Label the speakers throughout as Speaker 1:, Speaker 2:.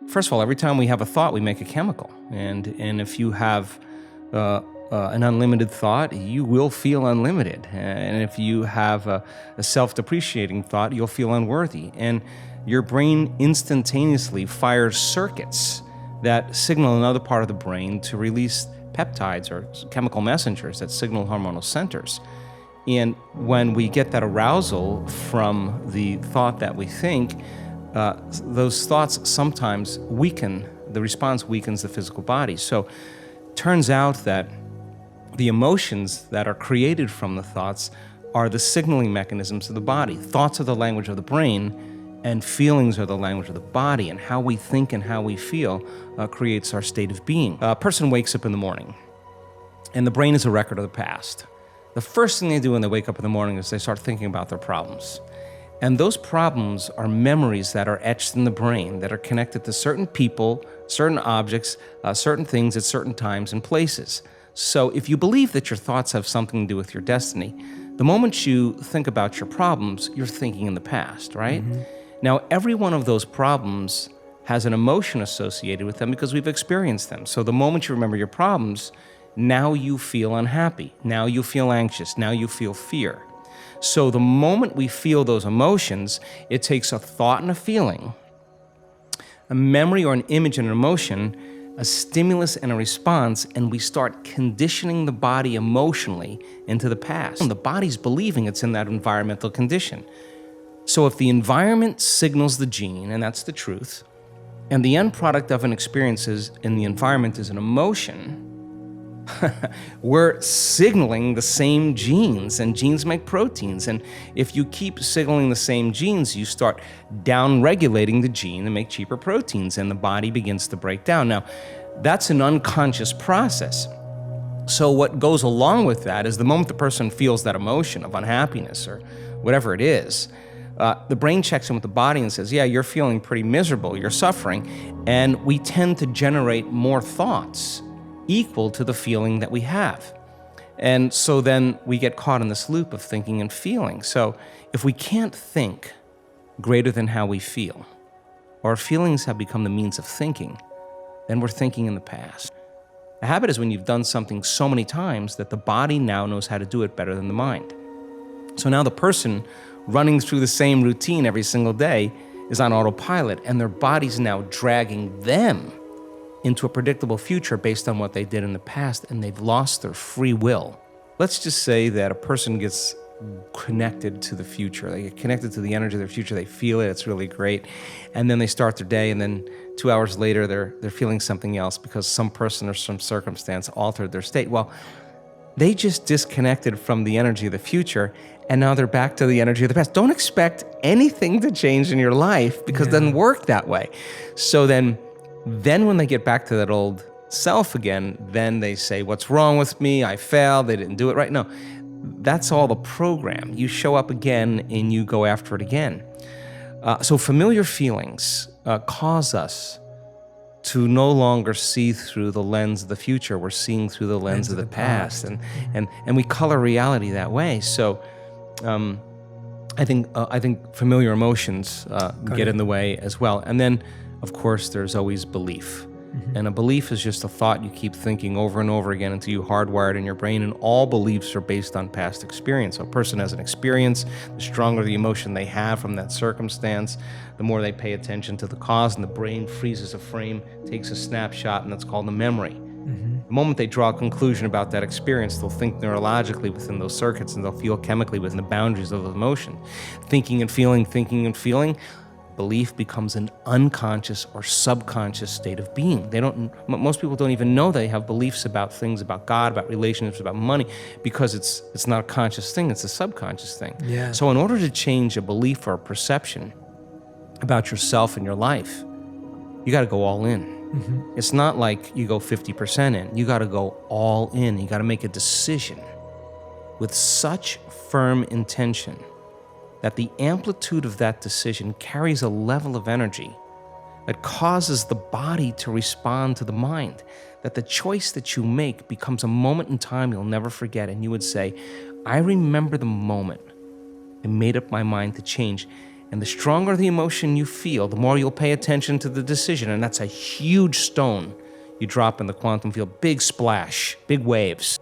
Speaker 1: First of all, every time we have a thought, we make a chemical. And if you have an unlimited thought, you will feel unlimited. And if you have a self-depreciating thought, you'll feel unworthy. And your brain instantaneously fires circuits that signal another part of the brain to release peptides or chemical messengers that signal hormonal centers. And when we get that arousal from the thought that we think, those thoughts sometimes weaken, the response weakens the physical body. So it turns out that the emotions that are created from the thoughts are the signaling mechanisms of the body. Thoughts are the language of the brain, and feelings are the language of the body, and how we think and how we feel creates our state of being. A person wakes up in the morning, and the brain is a record of the past. The first thing they do when they wake up in the morning is they start thinking about their problems. And those problems are memories that are etched in the brain that are connected to certain people, certain objects, certain things at certain times and places. So if you believe that your thoughts have something to do with your destiny, the moment you think about your problems, you're thinking in the past, right? Mm-hmm. Now, every one of those problems has an emotion associated with them because we've experienced them. So the moment you remember your problems, now you feel unhappy, now you feel anxious, now you feel fear. So the moment we feel those emotions, it takes a thought and a feeling, a memory or an image and an emotion, a stimulus and a response, and we start conditioning the body emotionally into the past. The body's believing it's in that environmental condition. So if the environment signals the gene, and that's the truth, and the end product of an experience in the environment is an emotion, we're signaling the same genes, and genes make proteins. And if you keep signaling the same genes, you start down-regulating the gene to make cheaper proteins, and the body begins to break down. Now, that's an unconscious process. So what goes along with that is the moment the person feels that emotion of unhappiness or whatever it is, the brain checks in with the body and says, yeah, you're feeling pretty miserable, you're suffering. And we tend to generate more thoughts equal to the feeling that we have. And so then we get caught in this loop of thinking and feeling. So if we can't think greater than how we feel, or our feelings have become the means of thinking, then we're thinking in the past. A habit is when you've done something so many times that the body now knows how to do it better than the mind. So now the person running through the same routine every single day is on autopilot, and their body's now dragging them into a predictable future based on what they did in the past, and they've lost their free will. Let's just say that a person gets connected to the future. They get connected to the energy of their future. They feel it. It's really great. And then they start their day, and then 2 hours later, they're feeling something else because some person or some circumstance altered their state. Well, they just disconnected from the energy of the future, and now they're back to the energy of the past. Don't expect anything to change in your life because it doesn't work that way. So then when they get back to that old self again, then they say, what's wrong with me? I failed. They didn't do it right. No, that's all the program. You show up again and you go after it again. So familiar feelings cause us to no longer see through the lens of the future. We're seeing through the lens of the past. And we color reality that way. So I think familiar emotions get in the way as well. And then, of course, there's always belief. Mm-hmm. And a belief is just a thought you keep thinking over and over again until you hardwire it in your brain, and all beliefs are based on past experience. So a person has an experience, the stronger the emotion they have from that circumstance, the more they pay attention to the cause, and the brain freezes a frame, takes a snapshot, and that's called a memory. Mm-hmm. The moment they draw a conclusion about that experience, they'll think neurologically within those circuits, and they'll feel chemically within the boundaries of the emotion. Thinking and feeling, belief becomes an unconscious or subconscious state of being. Most people don't even know they have beliefs about things, about God, about relationships, about money, because it's not a conscious thing, it's a subconscious thing. Yeah. So in order to change a belief or a perception about yourself and your life, you got to go all in. Mm-hmm. It's not like you go 50% in. You got to go all in. You got to make a decision with such firm intention that the amplitude of that decision carries a level of energy that causes the body to respond to the mind, that the choice that you make becomes a moment in time you'll never forget. And you would say, I remember the moment I made up my mind to change. And the stronger the emotion you feel, the more you'll pay attention to the decision. And that's a huge stone you drop in the quantum field. Big splash, big waves.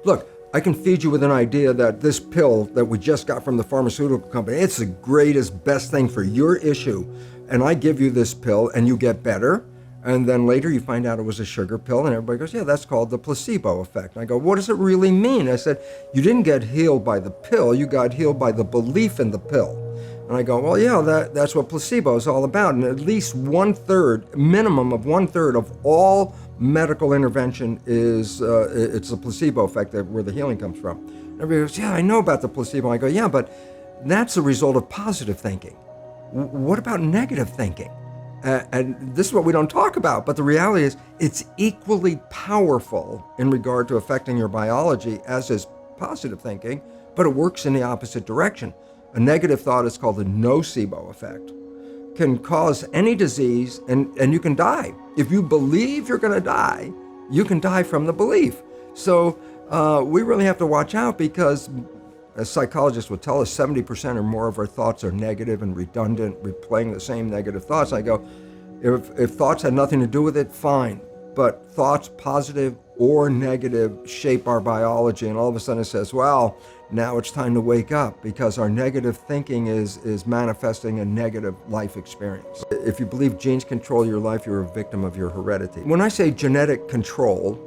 Speaker 2: Look, I can feed you with an idea that this pill that we just got from the pharmaceutical company, it's the greatest, best thing for your issue. And I give you this pill and you get better. And then later you find out it was a sugar pill and everybody goes, yeah, that's called the placebo effect. And I go, what does it really mean? I said, you didn't get healed by the pill, you got healed by the belief in the pill. And I go, well, yeah, that's what placebo is all about. And at least 1/3, minimum of 1/3 of all medical intervention is, it's the placebo effect where the healing comes from. And everybody goes, yeah, I know about the placebo. I go, yeah, but that's a result of positive thinking. What about negative thinking? And this is what we don't talk about, but the reality is it's equally powerful in regard to affecting your biology as is positive thinking, but it works in the opposite direction. A negative thought is called the nocebo effect. Can cause any disease and you can die. If you believe you're gonna die, you can die from the belief. So we really have to watch out because as psychologists would tell us, 70% or more of our thoughts are negative and redundant, replaying the same negative thoughts. I go, if thoughts had nothing to do with it, fine. But thoughts, positive or negative, shape our biology. And all of a sudden it says, well, now it's time to wake up because our negative thinking is manifesting a negative life experience. If you believe genes control your life, you're a victim of your heredity. When I say genetic control,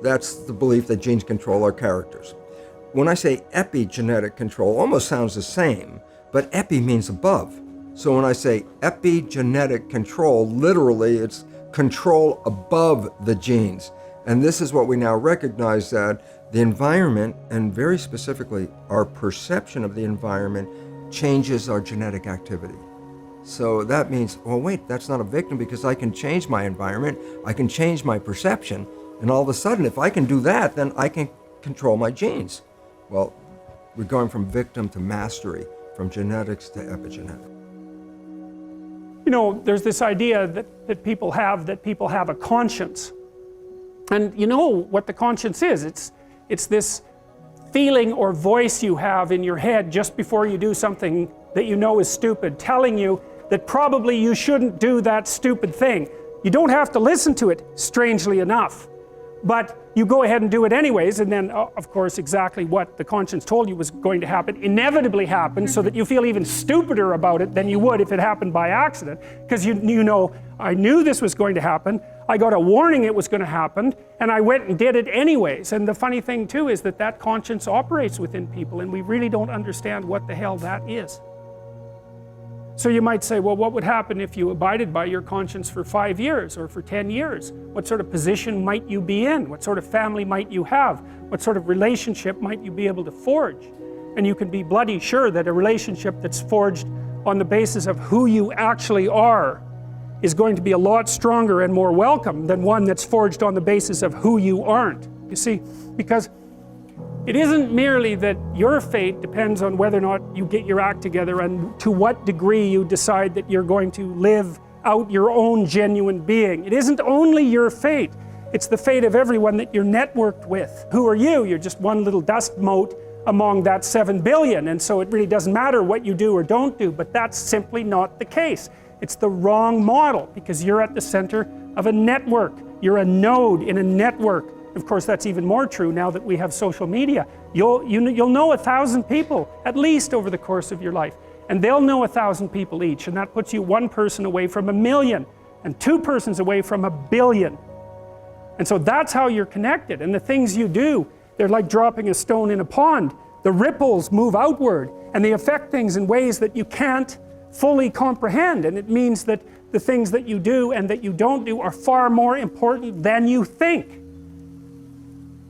Speaker 2: that's the belief that genes control our characters. When I say epigenetic control, almost sounds the same, but epi means above. So when I say epigenetic control, literally it's control above the genes. And this is what we now recognize, that the environment, and very specifically our perception of the environment, changes our genetic activity. So that means, well, wait, that's not a victim because I can change my environment, I can change my perception, and all of a sudden, if I can do that, then I can control my genes. Well, we're going from victim to mastery, from genetics to epigenetics.
Speaker 3: You know, there's this idea that people have a conscience. And you know what the conscience is. It's this feeling or voice you have in your head just before you do something that you know is stupid, telling you that probably you shouldn't do that stupid thing. You don't have to listen to it, strangely enough. But you go ahead and do it anyways, and then, of course, exactly what the conscience told you was going to happen inevitably happens, so that you feel even stupider about it than you would if it happened by accident. Because you know, I knew this was going to happen, I got a warning it was going to happen, and I went and did it anyways. And the funny thing too is that conscience operates within people, and we really don't understand what the hell that is. So you might say, well, what would happen if you abided by your conscience for 5 years or for 10 years? What sort of position might you be in? What sort of family might you have? What sort of relationship might you be able to forge? And you can be bloody sure that a relationship that's forged on the basis of who you actually are is going to be a lot stronger and more welcome than one that's forged on the basis of who you aren't. You see, because it isn't merely that your fate depends on whether or not you get your act together and to what degree you decide that you're going to live out your own genuine being. It isn't only your fate, it's the fate of everyone that you're networked with. Who are you? You're just one little dust mote among that 7 billion, and so it really doesn't matter what you do or don't do, but that's simply not the case. It's the wrong model, because you're at the center of a network. You're a node in a network. Of course, that's even more true now that we have social media. You'll know 1,000 people, at least over the course of your life. And they'll know 1,000 people each, and that puts you one person away from 1 million, and 2 persons away from 1 billion. And so that's how you're connected. And the things you do, they're like dropping a stone in a pond. The ripples move outward, and they affect things in ways that you can't fully comprehend. And it means that the things that you do and that you don't do are far more important than you think.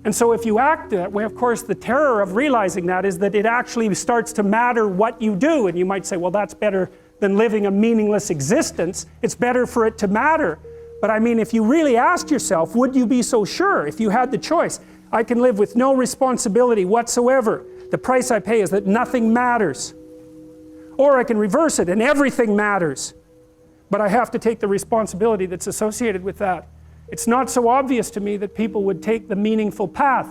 Speaker 3: And so if you act that way, of course, the terror of realizing that is that it actually starts to matter what you do. And you might say, well, that's better than living a meaningless existence. It's better for it to matter. But I mean, if you really asked yourself, would you be so sure if you had the choice? I can live with no responsibility whatsoever. The price I pay is that nothing matters. Or I can reverse it and everything matters. But I have to take the responsibility that's associated with that. It's not so obvious to me that people would take the meaningful path.